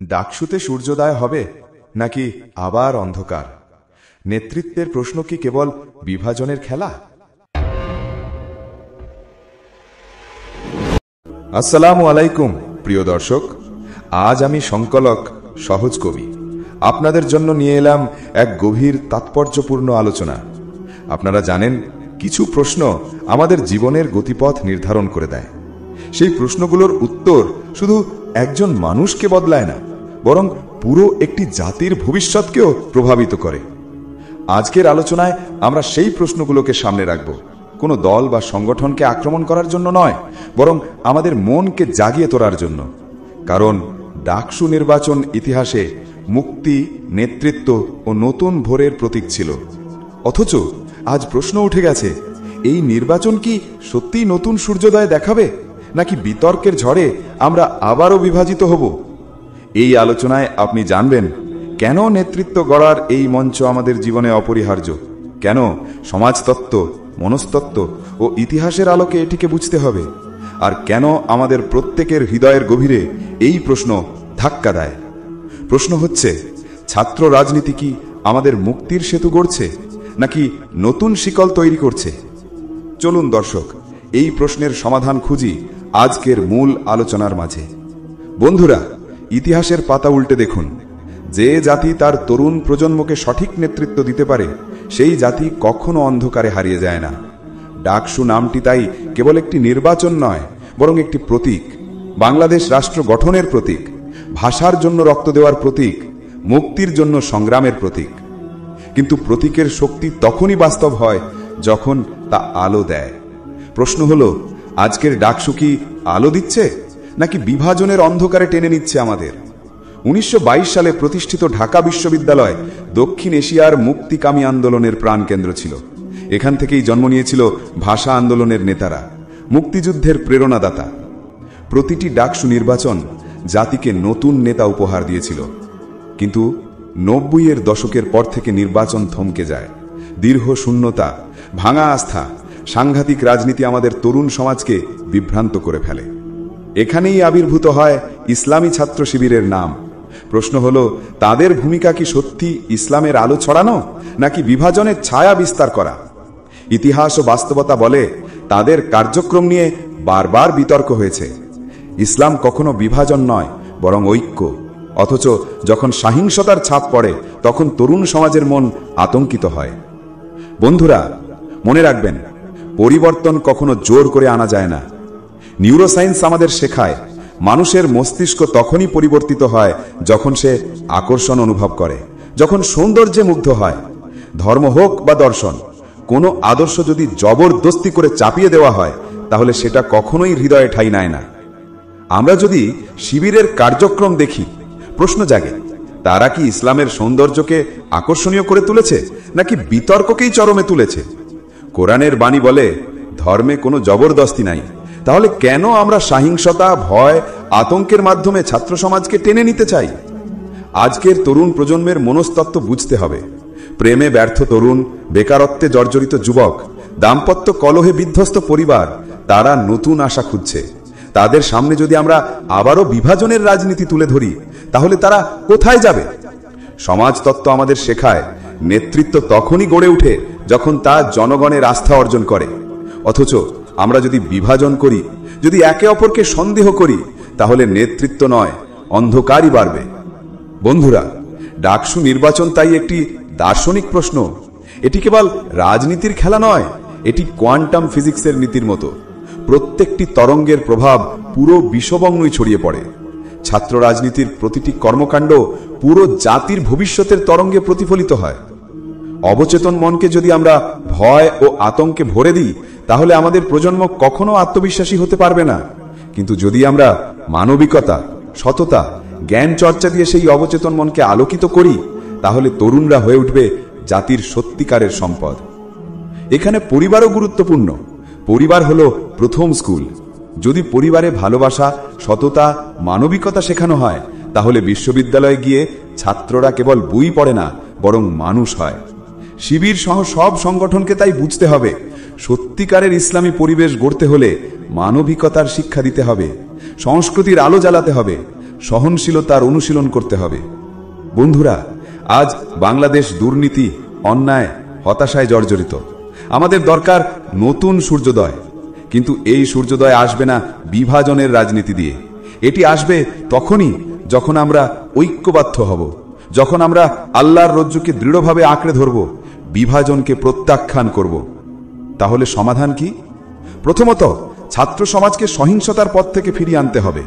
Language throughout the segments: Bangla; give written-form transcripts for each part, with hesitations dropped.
ডাকসুতে সূর্যোদয় হবে নাকি আবার অন্ধকার? নেতৃত্বের প্রশ্ন কি কেবল বিভাজনের খেলা? আসসালামু আলাইকুম প্রিয় দর্শক, আজ আমি সংকলক সহজ কবি আপনাদের জন্য নিয়ে এলাম এক গভীর তাৎপর্যপূর্ণ আলোচনা। আপনারা জানেন, কিছু প্রশ্ন আমাদের জীবনের গতিপথ নির্ধারণ করে দেয়। সেই প্রশ্নগুলোর উত্তর শুধু একজন মানুষকে বদলায় না, বরং পুরো একটি জাতির ভবিষ্যৎকেও প্রভাবিত করে। আজকের আলোচনায় আমরা সেই প্রশ্নগুলোকে সামনে রাখব, কোনো দল বা সংগঠনকে আক্রমণ করার জন্য নয়, বরং আমাদের মনকে জাগিয়ে তোলার জন্য। কারণ ডাকসু নির্বাচন ইতিহাসে মুক্তি, নেতৃত্ব ও নতুন ভোরের প্রতীক ছিল। অথচ আজ প্রশ্ন উঠে গেছে, এই নির্বাচন কি সত্যিই নতুন সূর্যোদয় দেখাবে, নাকি বিতর্কের ঝড়ে আমরা আবারও বিভাজিত হব? এই আলোচনায় আপনি জানবেন কেন নেতৃত্ব গড়ার এই মঞ্চ আমাদের জীবনে অপরিহার্য, কেন সমাজতত্ত্ব, মনস্তত্ত্ব ও ইতিহাসের আলোকে এটিকে বুঝতে হবে, আর কেন আমাদের প্রত্যেকের হৃদয়ের গভীরে এই প্রশ্ন ধাক্কা দেয়। প্রশ্ন হচ্ছে, ছাত্র রাজনীতি কি আমাদের মুক্তির সেতু গড়ছে, নাকি নতুন শিকল তৈরি করছে? চলুন দর্শক, এই প্রশ্নের সমাধান খুঁজি আজকের মূল আলোচনার মাঝে। বন্ধুরা, ইতিহাসের পাতা উল্টে দেখুন, যে জাতি তার তরুণ প্রজন্মকে সঠিক নেতৃত্ব দিতে পারে, সেই জাতি কখনো অন্ধকারে হারিয়ে যায় না। ডাকসু নামটি তাই কেবল একটি নির্বাচন নয়, বরং একটি প্রতীক, বাংলাদেশ রাষ্ট্র গঠনের প্রতীক, ভাষার জন্য রক্ত দেওয়ার প্রতীক, মুক্তির জন্য সংগ্রামের প্রতীক। কিন্তু প্রতীকের শক্তি তখনই বাস্তব হয় যখন তা আলো দেয়। প্রশ্ন হলো, আজকের ডাকসু কি আলো দিচ্ছে, নাকি বিভাজনের অন্ধকারে টেনে নিচ্ছে আমাদের? 1922 সালে প্রতিষ্ঠিত ঢাকা বিশ্ববিদ্যালয় দক্ষিণ এশিয়ার মুক্তিকামী আন্দোলনের প্রাণকেন্দ্র ছিল। এখান থেকেই জন্ম নিয়েছিল ভাষা আন্দোলনের নেতারা, মুক্তিযুদ্ধের প্রেরণাদাতা। প্রতিটি ডাকসু নির্বাচন জাতিকে নতুন নেতা উপহার দিয়েছিল। কিন্তু 90-এর দশকের পর থেকে নির্বাচন থমকে যায়। দীর্ঘ শূন্যতা, ভাঙা আস্থা, সাংঘাতিক রাজনীতি আমাদের তরুণ সমাজকে বিভ্রান্ত করে ফেলে। এখানেই আবির্ভূত হয় ইসলামী ছাত্র শিবিরের নাম। প্রশ্ন হলো, তাদের ভূমিকা কি সত্যি ইসলামের আলো ছড়ানো, নাকি বিভাজনের ছায়া বিস্তার করা? ইতিহাস ও বাস্তবতা বলে, তাদের কার্যক্রম নিয়ে বারবার বিতর্ক হয়েছে। ইসলাম কখনো বিভাজন নয়, বরং ঐক্য। অথচ যখন সহিংসতার ছাপ পড়ে, তখন তরুণ সমাজের মন আতঙ্কিত হয়। বন্ধুরা, মনে রাখবেন, পরিবর্তন কখনো জোর করে আনা যায় না। নিউরোসায়েন্স আমাদের শেখায়, মানুষের মস্তিষ্ক তখনই পরিবর্তিত হয় যখন সে আকর্ষণ অনুভব করে, যখন সৌন্দর্যে মুগ্ধ হয়। ধর্ম হোক বা দর্শন, কোনো আদর্শ যদি জবরদস্তি করে চাপিয়ে দেওয়া হয়, তাহলে সেটা কখনোই হৃদয়ে ঠাঁই নেয় না। আমরা যদি শিবিরের কার্যক্রম দেখি, প্রশ্ন জাগে, তারা কি ইসলামের সৌন্দর্যকে আকর্ষণীয় করে তুলেছে, নাকি বিতর্ককেই চরমে তুলেছে? কোরআনের বাণী বলে, ধর্মে কোনো জবরদস্তি নাই। তাহলে কেন আমরা সহিংসতা, ভয়, আতঙ্কের মাধ্যমে ছাত্র সমাজকে টেনে নিতে চাই? আজকের তরুণ প্রজন্মের মনস্তত্ত্ব বুঝতে হবে। প্রেমে ব্যর্থ তরুণ, বেকারত্বে জর্জরিত যুবক, দাম্পত্য কলহে বিধ্বস্ত পরিবার, তারা নতুন আশা খুঁজছে। তাদের সামনে যদি আমরা আবারও বিভাজনের রাজনীতি তুলে ধরি, তাহলে তারা কোথায় যাবে? সমাজতত্ত্ব আমাদের শেখায়, নেতৃত্ব তখনই গড়ে ওঠে যখন তা জনগণের আস্থা অর্জন করে। অথচ আমরা যদি বিভাজন করি, যদি একে অপরকে সন্দেহ করি, তাহলে নেতৃত্ব নয়, অন্ধকারই বাড়বে। বন্ধুরা, ডাকসু নির্বাচন তাই একটি দার্শনিক প্রশ্ন। এটি কেবল রাজনীতির খেলা নয়, এটি কোয়ান্টাম ফিজিক্সের নীতির মতো। প্রত্যেকটি তরঙ্গের প্রভাব পুরো বিশ্ববঙ্গই ছড়িয়ে পড়ে। ছাত্র রাজনীতির প্রতিটি কর্মকাণ্ড পুরো জাতির ভবিষ্যতের তরঙ্গে প্রতিফলিত হয়। অবচেতন মনকে যদি আমরা ভয় ও আতঙ্কে ভরে দিই, তাহলে আমাদের প্রজন্ম কখনো আত্মবিশ্বাসী হতে পারবে না। কিন্তু যদি আমরা মানবিকতা, সততা, জ্ঞান চর্চা দিয়ে সেই অবচেতন মনকে আলোকিত করি, তাহলে তরুণরা হয়ে উঠবে জাতির সত্যিকারের সম্পদ। এখানে পরিবারও গুরুত্বপূর্ণ। পরিবার হলো প্রথম স্কুল। যদি পরিবারে ভালোবাসা, সততা, মানবিকতা শেখানো হয়, তাহলে বিশ্ববিদ্যালয়ে গিয়ে ছাত্ররা কেবল বই পড়ে না, বরং মানুষ হয়। শিবির সহ সব সংগঠনকে তাই বুঝতে হবে, সত্যিকারের ইসলামী পরিবেশ গড়তে হলে মানবিকতার শিক্ষা দিতে হবে, সংস্কৃতির আলো জ্বালাতে হবে, সহনশীলতার অনুশীলন করতে হবে। বন্ধুরা, আজ বাংলাদেশ দুর্নীতি, অন্যায়, হতাশায় জর্জরিত। আমাদের দরকার নতুন সূর্যোদয়। কিন্তু এই সূর্যোদয় আসবে না বিভাজনের রাজনীতি দিয়ে। এটি আসবে তখনই যখন আমরা ঐক্যবদ্ধ হব, যখন আমরা আল্লাহর রজ্জুকে দৃঢ়ভাবে আঁকড়ে ধরব, বিভাজনকে প্রত্যাখ্যান করব। তাহলে সমাধান কি? প্রথমত, ছাত্র সমাজকে সহিংসতার পথ থেকে ফিরিয়ে আনতে হবে।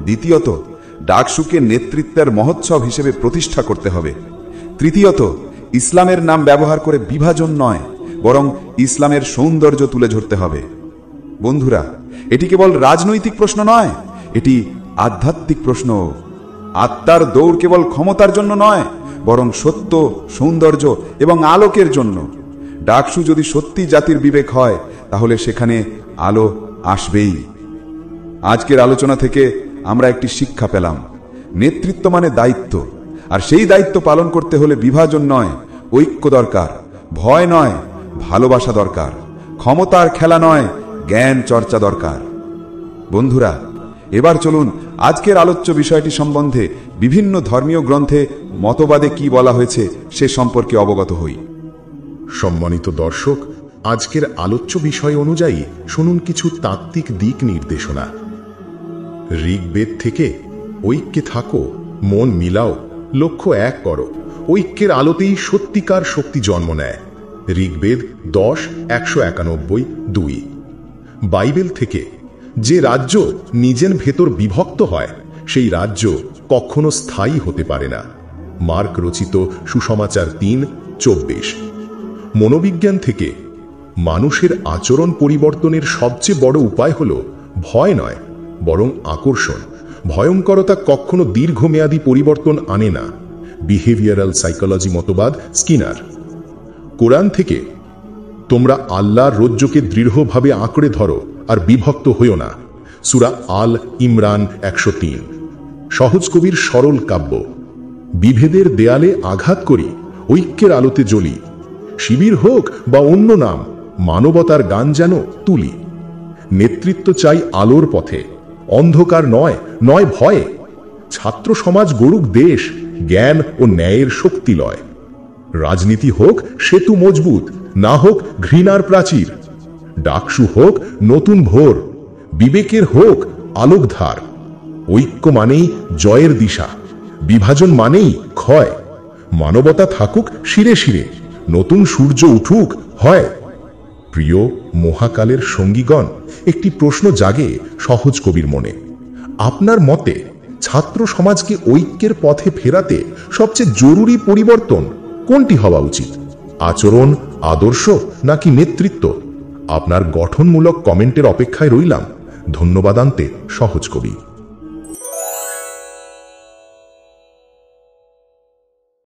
দ্বিতীয়ত, ডাকসুকে নেতৃত্বের মহোৎসব হিসেবে প্রতিষ্ঠা করতে হবে। তৃতীয়ত, ইসলামের নাম ব্যবহার করে বিভাজন নয়, বরং ইসলামের সৌন্দর্য তুলে ধরতে হবে। বন্ধুরা, এটি কেবল রাজনৈতিক প্রশ্ন নয়, এটি আধ্যাত্মিক প্রশ্ন। আত্মার দৌড় কেবল ক্ষমতার জন্য নয়, বরং সত্য, সৌন্দর্য এবং আলোকের জন্য। ডাকসু যদি সত্যি জাতির বিবেক হয়, তাহলে সেখানে আলো আসবেই। আজকের আলোচনা থেকে আমরা একটি শিক্ষা পেলাম। নেতৃত্ব মানে দায়িত্ব, আর সেই দায়িত্ব পালন করতে হলে বিভাজন নয়, ঐক্য দরকার। ভয় নয়, ভালোবাসা দরকার। ক্ষমতার খেলা নয়, জ্ঞান চর্চা দরকার। বন্ধুরা, এবার চলুন আজকের আলোচ্য বিষয়টি সম্বন্ধে বিভিন্ন ধর্মীয় গ্রন্থে মতবাদে কি বলা হয়েছে সে সম্পর্কে অবগত হই। সম্মানিত দর্শক, আজকের আলোচ্য বিষয় অনুযায়ী শুনুন কিছু তাত্ত্বিক দিক নির্দেশনা। ঋগ্বেদ থেকে ঐক্যে থাকো, মন মিলাও, লক্ষ্য এক করো, ঐক্যের আলোতেই সত্যিকার শক্তি জন্ম নেয়। ঋগ্বেদ 10:191-2। বাইবেল থেকে যে রাজ্য নিজের ভেতর বিভক্ত হয়, সেই রাজ্য কখনো স্থায়ী হতে পারে না। মার্ক রচিত সুসমাচার 3:24। মনোবিজ্ঞান থেকে মানুষের আচরণ পরিবর্তনের সবচেয়ে বড় উপায় হল ভয় নয়, বরং আকর্ষণ। ভয়ঙ্করতা কখনো দীর্ঘমেয়াদী পরিবর্তন আনে না। বিহেভিয়ারাল সাইকোলজি মতবাদ, স্কিনার। কোরআন থেকে তোমরা আল্লাহর রজ্জুকে দৃঢ়ভাবে আঁকড়ে ধরো আর বিভক্ত হইও না। সূরা আল ইমরান 103। সহজ কবির সরল কাব্য। বিভেদের দেয়ালে আঘাত করি, ঐক্যের আলোতে জ্বলি। শিবির হোক বা অন্য নাম, মানবতার গান যেন তুলি। নেতৃত্ব চাই আলোর পথে, অন্ধকার নয়, নয় ভয়ে। ছাত্র সমাজ গড়ুক দেশ, জ্ঞান ও ন্যায়ের শক্তি লয়। রাজনীতি হোক সেতু মজবুত, না হোক ঘৃণার প্রাচীর। ডাকসু হোক নতুন ভোর, বিবেকের হোক আলোকধার। ঐক্য মানেই জয়ের দিশা, বিভাজন মানেই ক্ষয়। মানবতা থাকুক শিরে শিরে, নতুন সূর্য উঠুক হয়। প্রিয় মহাকালের সঙ্গীগণ, একটি প্রশ্ন জাগে সহজ কবির মনে। আপনার মতে ছাত্র সমাজকে ঐক্যের পথে ফেরাতে সবচেয়ে জরুরি পরিবর্তন কোনটি হওয়া উচিত? আচরণ, আদর্শ নাকি নেতৃত্ব? আপনার গঠনমূলক কমেন্টের অপেক্ষায় রইলাম। ধন্যবাদ আনতে সহজ কবি।